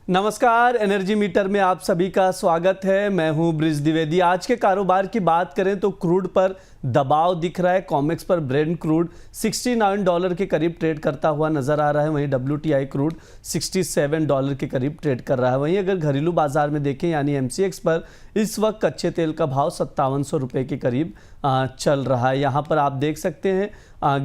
नमस्कार, energy meter में आप सभी का स्वागत है। मैं हूं ब्रिज द्विवेदी। आज के कारोबार की बात करें तो क्रूड पर दबाव दिख रहा है। कॉमेक्स पर ब्रेंट क्रूड $69 के करीब ट्रेड करता हुआ नजर आ रहा है। वहीं WTI क्रूड $67 के करीब ट्रेड कर रहा है। वहीं अगर घरेलू बाजार में देखें यानी MCX पर इस वक्त कच्चे तेल का भाव 5700 रुपये के करीब चल रहा है। यहाँ पर आप देख सकते हैं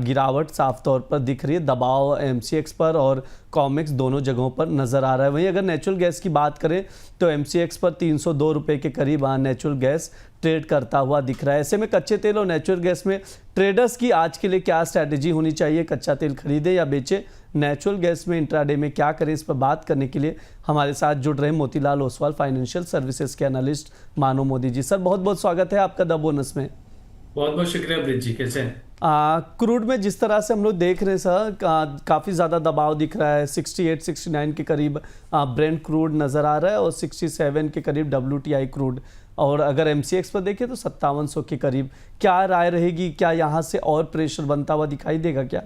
गिरावट साफ तौर पर दिख रही है। दबाव MCX पर और कॉमेक्स दोनों जगहों पर नज़र आ रहा है। वहीं अगर नेचुरल गैस की बात करें तो MCX पर 302 रुपये के करीब नेचुरल गैस ट्रेड करता हुआ दिख रहा है। ऐसे में कच्चे तेल और नेचुरल गैस में ट्रेडर्स की आज के लिए क्या स्ट्रैटेजी होनी चाहिए? कच्चा तेल खरीदे या बेचे? नेचुरल गैस में इंट्राडे में क्या करें? इस पर बात करने के लिए हमारे साथ जुड़ रहे मोतीलाल ओसवाल, फाइनेंशियल सर्विसेज के एनालिस्ट मानो मोदी जी। सर, बहुत बहुत स्वागत है आपका द बोनस में। बहुत बहुत शुक्रिया ब्रिज जी, कैसे हैं? क्रूड में जिस तरह से हम लोग देख रहे हैं सर, काफ़ी ज़्यादा दबाव दिख रहा है। 68-69 के करीब ब्रेंट क्रूड नज़र आ रहा है और 67 के करीब WTI क्रूड, और अगर MCX पर देखें तो 5700 के करीब। क्या राय रहेगी? क्या यहाँ से और प्रेशर बनता हुआ दिखाई देगा क्या?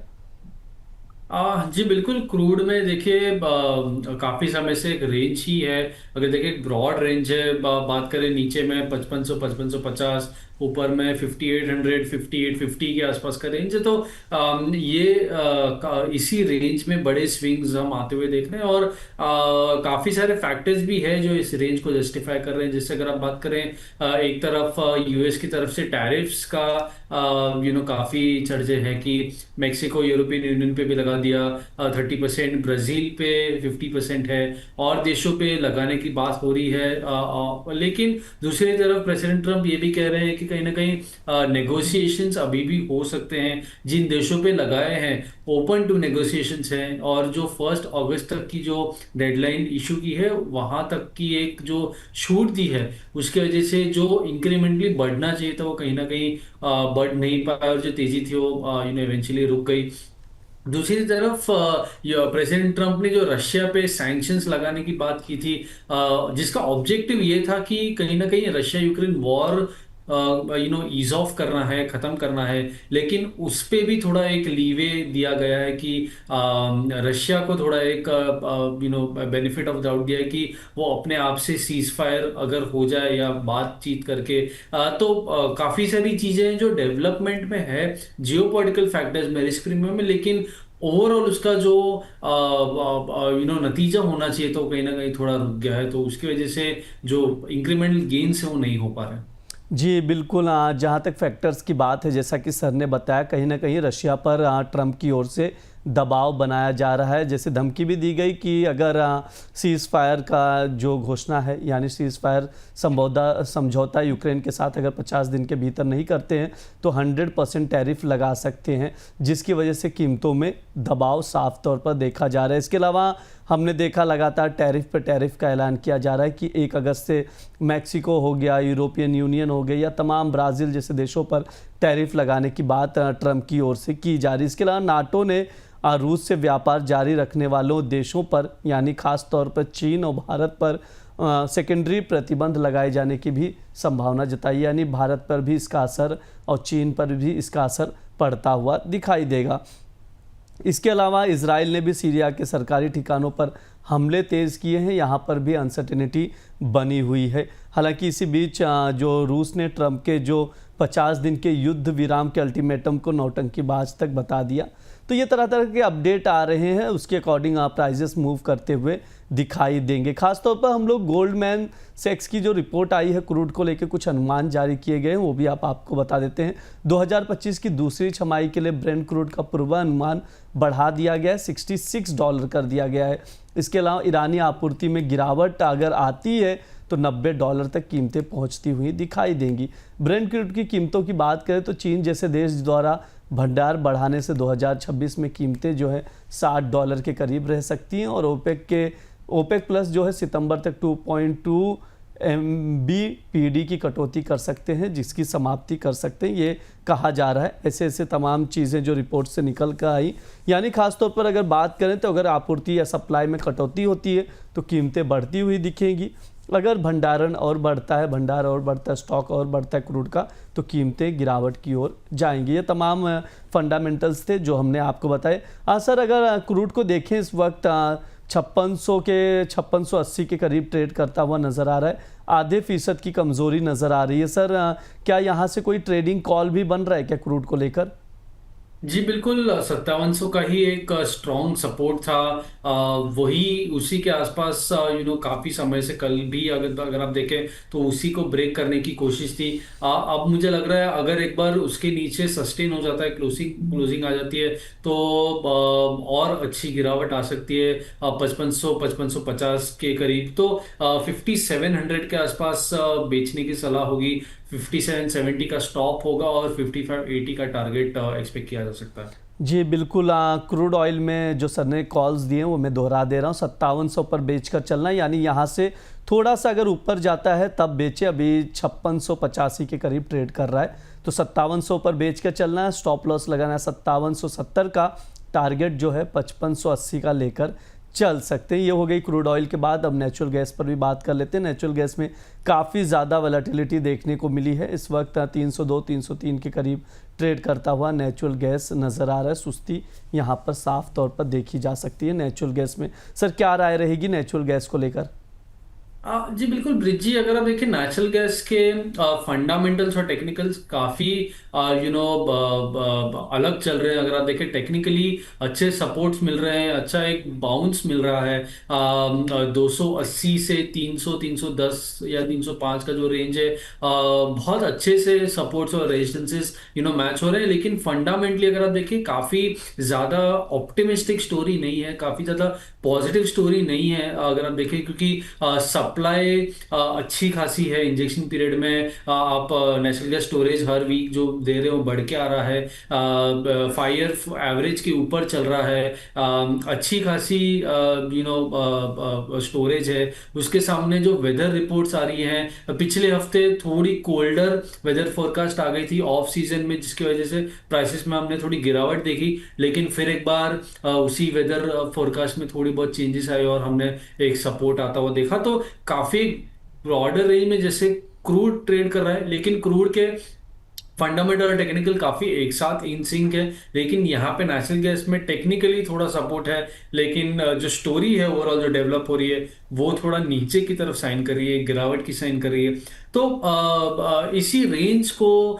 जी बिल्कुल। क्रूड में देखिए काफ़ी समय से एक रेंज ही है। अगर देखिए एक ब्रॉड रेंज है। बात करें नीचे में 5500-5550, ऊपर में 5800-5850 के आसपास का रेंज है। तो इसी रेंज में बड़े स्विंग्स हम आते हुए देख रहे हैं, और काफ़ी सारे फैक्टर्स भी है जो इस रेंज को जस्टिफाई कर रहे हैं। जैसे अगर आप बात करें एक तरफ US की तरफ से टैरिफ्स का काफ़ी चर्चे है कि मेक्सिको यूरोपियन यूनियन पे भी लगा दिया 30%, ब्राज़ील पे 50% है, और देशों पे लगाने की बात हो रही है। लेकिन दूसरी तरफ प्रेसिडेंट ट्रंप ये भी कह रहे हैं कि कहीं ना कहीं नेगोशिएशंस अभी भी हो सकते हैं। जिन देशों पे लगाए हैं ओपन टू नेगोशिएशंस हैं, और जो 1 अगस्त तक की जो डेडलाइन इशू की है वहां तक की एक जो छूट दी है, उसकी वजह से जो इंक्रीमेंटली बढ़ना चाहिए था वो कहीं ना कहीं बढ़ नहीं पाया, और जो तेजी थी वो इवेंचुअली रुक गई। दूसरी तरफ प्रेसिडेंट ट्रंप ने जो रशिया पे सैंक्शंस लगाने की बात की थी, जिसका ऑब्जेक्टिव ये था कि कहीं ना कहीं Russia Ukraine war ease off करना है, खत्म करना है। लेकिन उस पे भी थोड़ा एक लीवे दिया गया है कि रशिया को थोड़ा एक बेनिफिट ऑफ डाउट दिया है कि वो अपने आप से सीज फायर अगर हो जाए या बातचीत करके तो काफी सारी चीजें हैं जो डेवलपमेंट में है, जियोपॉलिटिकल फैक्टर्स में, रिस्क प्रीमियम में। लेकिन ओवरऑल उसका जो नतीजा होना चाहिए तो कहीं ना कहीं थोड़ा रुक गया है। तो उसकी वजह से जो इंक्रीमेंटल गेन्स है वो नहीं हो पा रहे हैं। जी बिल्कुल। जहाँ तक फैक्टर्स की बात है, जैसा कि सर ने बताया, कहीं ना कहीं रशिया पर ट्रंप की ओर से दबाव बनाया जा रहा है। जैसे धमकी भी दी गई कि अगर सीज़ फायर का जो घोषणा है यानी सीज़ फायर समझौता यूक्रेन के साथ अगर 50 दिन के भीतर नहीं करते हैं तो 100% टैरिफ लगा सकते हैं, जिसकी वजह से कीमतों में दबाव साफ तौर पर देखा जा रहा है। इसके अलावा हमने देखा लगातार टैरिफ पर टैरिफ का ऐलान किया जा रहा है कि 1 अगस्त से मैक्सिको हो गया, यूरोपियन यूनियन हो गया, या तमाम ब्राज़ील जैसे देशों पर टैरिफ लगाने की बात ट्रंप की ओर से की जा रही है। इसके अलावा नाटो ने रूस से व्यापार जारी रखने वालों देशों पर यानी खास तौर पर चीन और भारत पर सेकेंडरी प्रतिबंध लगाए जाने की भी संभावना जताई, यानी भारत पर भी इसका असर और चीन पर भी इसका असर पड़ता हुआ दिखाई देगा। इसके अलावा इजराइल ने भी सीरिया के सरकारी ठिकानों पर हमले तेज़ किए हैं। यहाँ पर भी अनसर्टेनिटी बनी हुई है। हालांकि इसी बीच जो रूस ने ट्रंप के जो 50 दिन के युद्ध विराम के अल्टीमेटम को नौटंकीबाज तक बता दिया। तो ये तरह तरह के अपडेट आ रहे हैं, उसके अकॉर्डिंग प्राइजेस मूव करते हुए दिखाई देंगे। खासतौर पर हम लोग गोल्डमैन सैक्स की जो रिपोर्ट आई है क्रूड को लेकर कुछ अनुमान जारी किए गए हैं, वो भी आपको बता देते हैं। 2025 की दूसरी छमाही के लिए ब्रेंट क्रूड का पूर्वानुमान बढ़ा दिया गया है, $66 कर दिया गया है। इसके अलावा ईरानी आपूर्ति में गिरावट अगर आती है तो $90 तक कीमतें पहुंचती हुई दिखाई देंगी। ब्रेंट क्रूड की कीमतों की बात करें तो चीन जैसे देश द्वारा भंडार बढ़ाने से 2026 में कीमतें जो है $60 के करीब रह सकती हैं, और ओपेक प्लस जो है सितंबर तक 2.2 MBPD की कटौती कर सकते हैं, जिसकी समाप्ति कर सकते हैं, ये कहा जा रहा है। ऐसे ऐसे तमाम चीज़ें जो रिपोर्ट से निकल कर आई, यानी खासतौर पर अगर बात करें तो अगर आपूर्ति या सप्लाई में कटौती होती है तो कीमतें बढ़ती हुई दिखेंगी। अगर भंडार और बढ़ता है, स्टॉक और बढ़ता है क्रूड का, तो कीमतें गिरावट की ओर जाएंगी। ये तमाम फंडामेंटल्स थे जो हमने आपको बताए। सर, अगर क्रूड को देखें इस वक्त 5600 के 5680 के करीब ट्रेड करता हुआ नज़र आ रहा है, आधे फीसद की कमज़ोरी नज़र आ रही है। सर क्या यहाँ से कोई ट्रेडिंग कॉल भी बन रहा है क्या क्रूड को लेकर? जी बिल्कुल, 5700 का ही एक स्ट्रॉन्ग सपोर्ट था। वही उसी के आसपास काफी समय से, कल भी अगर अगर आप देखें तो उसी को ब्रेक करने की कोशिश थी। अब मुझे लग रहा है अगर एक बार उसके नीचे सस्टेन हो जाता है, क्लोजिंग क्लोजिंग आ जाती है, तो और अच्छी गिरावट आ सकती है 5500 5550 के करीब। तो 5700 के आसपास बेचने की सलाह होगी। 5770 का स्टॉप होगा और 5580 का टारगेट एक्सपेक्ट किया जा सकता है। जी बिल्कुल, क्रूड ऑयल में जो सर ने कॉल्स दिए हैं वो मैं दोहरा दे रहा हूँ, 5700 पर बेचकर चलना, यानी यहाँ से थोड़ा सा अगर ऊपर जाता है तब बेचे। अभी 5685 के करीब ट्रेड कर रहा है, तो 5700 पर बेच कर चलना है। स्टॉप लॉस लगाना है 5770 का, टारगेट जो है 5580 का लेकर चल सकते हैं। ये हो गई क्रूड ऑयल के बाद। अब नेचुरल गैस पर भी बात कर लेते हैं। नेचुरल गैस में काफ़ी ज़्यादा वॉलेटिलिटी देखने को मिली है। इस वक्त 302 303 के करीब ट्रेड करता हुआ नेचुरल गैस नज़र आ रहा है। सुस्ती यहाँ पर साफ तौर पर देखी जा सकती है नेचुरल गैस में। सर क्या राय रहेगी नेचुरल गैस को लेकर? जी बिल्कुल ब्रिज जी, अगर आप देखें नेचुरल गैस के फंडामेंटल्स और टेक्निकल्स काफी अलग चल रहे हैं। अगर आप देखें टेक्निकली अच्छे सपोर्ट्स मिल रहे हैं, अच्छा एक बाउंस मिल रहा है। 280 से 300 310 या 305 का जो रेंज है, बहुत अच्छे से सपोर्ट्स और रेजिस्टेंसेस मैच हो रहे हैं। लेकिन फंडामेंटली अगर आप देखें काफी ज्यादा ऑप्टिमिस्टिक स्टोरी नहीं है, काफी ज्यादा पॉजिटिव स्टोरी नहीं है अगर आप देखें, क्योंकि सप्लाई अच्छी खासी है। इंजेक्शन पीरियड में आप नेचुरल गैस स्टोरेज हर वीक जो दे रहे हो बढ़ के आ रहा है, 5 ईयर एवरेज के ऊपर चल रहा है। अच्छी खासी स्टोरेज है। उसके सामने जो वेदर रिपोर्ट्स आ रही हैं, पिछले हफ्ते थोड़ी कोल्डर वेदर फोरकास्ट आ गई थी ऑफ सीजन में, जिसकी वजह से प्राइसेस में हमने थोड़ी गिरावट देखी। लेकिन फिर एक बार उसी वेदर फोरकास्ट में थोड़ी बहुत चेंजेस आए और हमने एक सपोर्ट आता हुआ देखा। तो काफी ब्रॉडर रेंज में जैसे क्रूड ट्रेड कर रहा है, लेकिन क्रूड के फंडामेंटल और टेक्निकल काफी एक साथ इन सिंक है। लेकिन यहाँ पे नेचुरल गैस में टेक्निकली थोड़ा सपोर्ट है, लेकिन जो स्टोरी है ओवरऑल जो डेवलप हो रही है वो थोड़ा नीचे की तरफ साइन कर रही है, गिरावट की साइन कर रही है। तो इसी रेंज को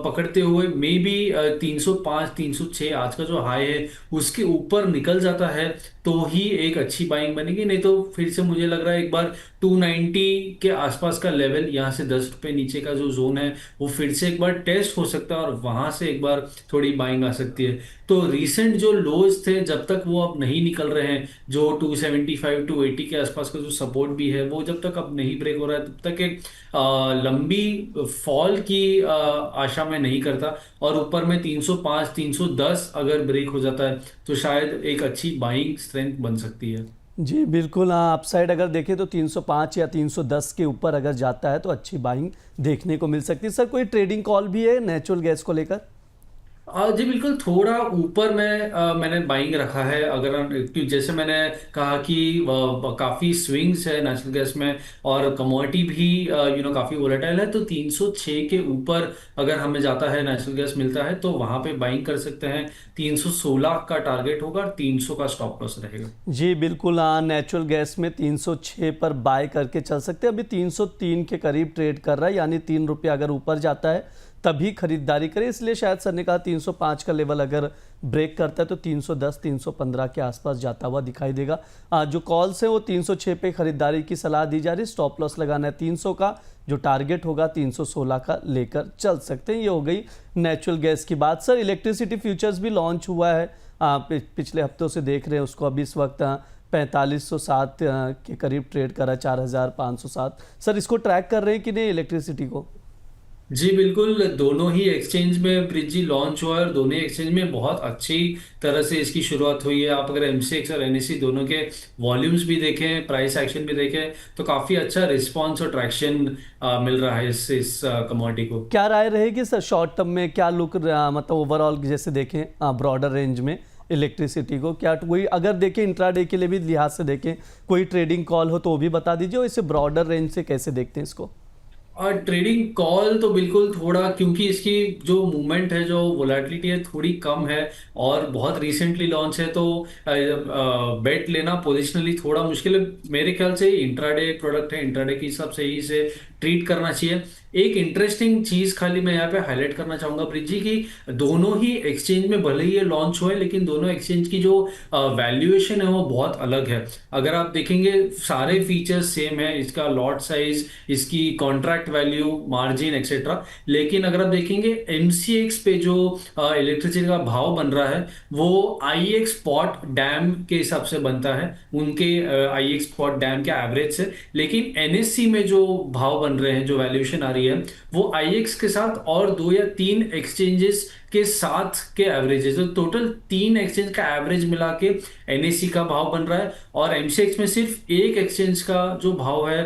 पकड़ते हुए मे बी 305 306 आज का जो हाई है उसके ऊपर निकल जाता है तो ही एक अच्छी बाइंग बनेगी। नहीं तो फिर से मुझे लग रहा है एक बार 290 के आसपास का लेवल, यहाँ से 10 रुपए नीचे का जो जोन है वो फिर से एक बार टेस्ट हो सकता है और वहां से एक बार थोड़ी बाइंग आ सकती है। तो रीसेंट जो लोज थे जब तक वो अब नहीं निकल रहे हैं, जो 275 280 के आसपास का जो सपोर्ट भी है वो जब तक अब नहीं ब्रेक हो रहा है तब तक एक लंबी फॉल की आशा मैं नहीं करता। और ऊपर में 305 310 अगर ब्रेक हो जाता है तो शायद एक अच्छी बाइंग स्ट्रेंथ बन सकती है। जी बिल्कुल, हाँ अपसाइड अगर देखें तो 305 या 310 के ऊपर अगर जाता है तो अच्छी बाइंग देखने को मिल सकती है। सर कोई ट्रेडिंग कॉल भी है नेचुरल गैस को लेकर? जी बिल्कुल, थोड़ा ऊपर में मैंने बाइंग रखा है। अगर जैसे मैंने कहा कि काफी स्विंग्स है नेचुरल गैस में और कमोडिटी भी काफी वोलेटाइल है, तो 306 के ऊपर अगर हमें जाता है नेचुरल गैस मिलता है तो वहां पे बाइंग कर सकते हैं। 316 का टारगेट होगा और 300 का स्टॉप लॉस रहेगा। जी बिल्कुल, हाँ नेचुरल गैस में 306 पर बाय करके चल सकते हैं। अभी 303 के करीब ट्रेड कर रहा है, यानी 3 रुपये अगर ऊपर जाता है तभी खरीदारी करें। इसलिए शायद सर ने कहा 305 का लेवल अगर ब्रेक करता है तो 310 315 के आसपास जाता हुआ दिखाई देगा। जो कॉल्स हैं वो 306 पे खरीदारी की सलाह दी जा रही है। स्टॉप लॉस लगाना है 300 का, जो टारगेट होगा 316 का लेकर चल सकते हैं। ये हो गई नेचुरल गैस की बात। सर इलेक्ट्रिसिटी फ्यूचर्स भी लॉन्च हुआ है, पिछले हफ्तों से देख रहे हैं उसको। अभी इस वक्त 4507 के करीब ट्रेड करा, 4507। सर इसको ट्रैक कर रहे हैं कि नहीं इलेक्ट्रिसिटी को? जी बिल्कुल, दोनों ही एक्सचेंज में ब्रिज लॉन्च हुआ है और दोनों ही एक्सचेंज में बहुत अच्छी तरह से इसकी शुरुआत हुई है। आप अगर एमसीएक्स और एनएससी दोनों के वॉल्यूम्स भी देखें, प्राइस एक्शन भी देखें, तो काफी अच्छा रिस्पांस और ट्रैक्शन मिल रहा है इस कमोडिटी को। क्या राय रहेगी सर शॉर्ट टर्म में, क्या लुक मतलब ओवरऑल जैसे देखें ब्रॉडर रेंज में इलेक्ट्रिसिटी को, क्या कोई अगर देखें इंट्राडे के लिए भी लिहाज से देखें कोई ट्रेडिंग कॉल हो तो वो भी बता दीजिए, और इसे ब्रॉडर रेंज से कैसे देखते हैं इसको? और ट्रेडिंग कॉल तो बिल्कुल थोड़ा, क्योंकि इसकी जो मूवमेंट है, जो वोलेटिलिटी है, थोड़ी कम है और बहुत रिसेंटली लॉन्च है, तो बेट लेना पोजिशनली थोड़ा मुश्किल है। मेरे ख्याल से इंट्राडे प्रोडक्ट है, इंट्राडे के हिसाब से ही इसे ट्रीट करना चाहिए। एक इंटरेस्टिंग चीज खाली मैं यहाँ पे हाईलाइट करना चाहूंगा ब्रिजी की, दोनों ही एक्सचेंज में भले ही ये लॉन्च हुए, लेकिन दोनों एक्सचेंज की जो वैल्यूएशन है वो बहुत अलग है। अगर आप देखेंगे सारे फीचर्स सेम है, इसका लॉट साइज, इसकी कॉन्ट्रैक्ट वैल्यू, मार्जिन एक्सेट्रा, लेकिन अगर आप देखेंगे एमसीएक्स पे जो इलेक्ट्रिसिटी का भाव बन रहा है वो आईएक्स स्पॉट डैम के हिसाब से बनता है, उनके आईएक्स स्पॉट डैम के एवरेज से। लेकिन एनएससी में जो भाव बन रहे हैं, जो वैल्यूएशन आ रही है, वो आईएक्स के साथ और 2 या 3 एक्सचेंजेस के साथ के एवरेजेस, तो टोटल 3 एक्सचेंज का एवरेज मिला के एनएससी का भाव बन रहा है, और एमसीएक्स में सिर्फ एक एक्सचेंज का जो भाव है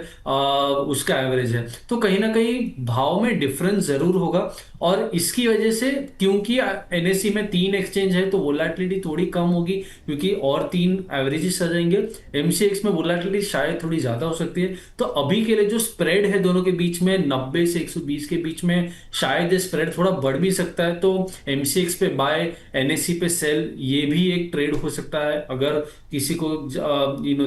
उसका एवरेज है। तो कहीं ना कहीं भाव में डिफरेंस जरूर होगा, और इसकी वजह से, क्योंकि एनएससी में 3 एक्सचेंज है तो वोलेटिलिटी थोड़ी कम होगी, क्योंकि और 3 एवरेजेस आ जाएंगे। एमसीएक्स में वोलेटिलिटी शायद थोड़ी ज्यादा हो सकती है। तो अभी के लिए जो स्प्रेड है दोनों के बीच में 90 से 120 के बीच में, शायद स्प्रेड थोड़ा बढ़ भी सकता है। तो एमसीएक्स पे बाय, एनएससी पे सेल, ये भी एक ट्रेड हो सकता है अगर किसी को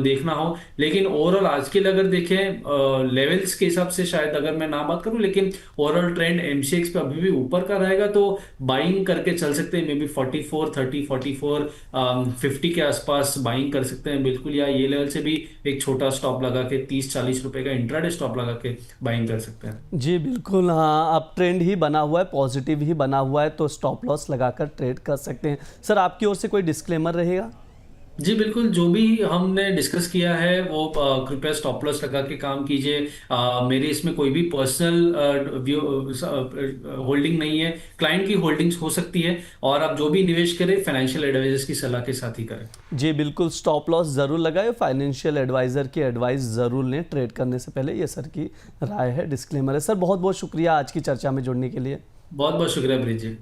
देखना हो। लेकिन ओवरऑल आज के लिए अगर देखें लेवल्स के हिसाब से, शायद अगर मैं ना बात करूं, लेकिन ओवरऑल ट्रेंड एमसीएक्स पे अभी भी ऊपर का रहेगा, तो बाइंग करके चल सकते हैं। मे बी 44 30 44 50 के आसपास बाइंग कर सकते हैं बिल्कुल, या ये लेवल से भी एक छोटा स्टॉप लगा के 30-40 रुपए का इंट्राडे स्टॉप लगा के बाइंग कर सकते हैं। जी बिल्कुल, हाँ, अब ट्रेंड ही बना हुआ है, पॉजिटिव ही बना हुआ है, तो स्टॉप लॉस लगाकर ट्रेड कर सकते हैं। सर आपकी ओर से कोई डिस्क्लेमर रहेगा? जी बिल्कुल, जो भी हमने डिस्कस किया है वो कृपया स्टॉप लॉस लगा के काम कीजिए। मेरी इसमें कोई भी पर्सनल होल्डिंग नहीं है, क्लाइंट की होल्डिंग्स हो सकती है, और आप जो भी निवेश करें फाइनेंशियल एडवाइजर्स की सलाह के साथ ही करें। जी बिल्कुल, स्टॉप लॉस ज़रूर लगाए, फाइनेंशियल एडवाइज़र की एडवाइस ज़रूर लें ट्रेड करने से पहले, ये सर की राय है, डिस्क्लेमर है। सर बहुत बहुत शुक्रिया आज की चर्चा में जुड़ने के लिए। बहुत बहुत शुक्रिया ब्रिज जी।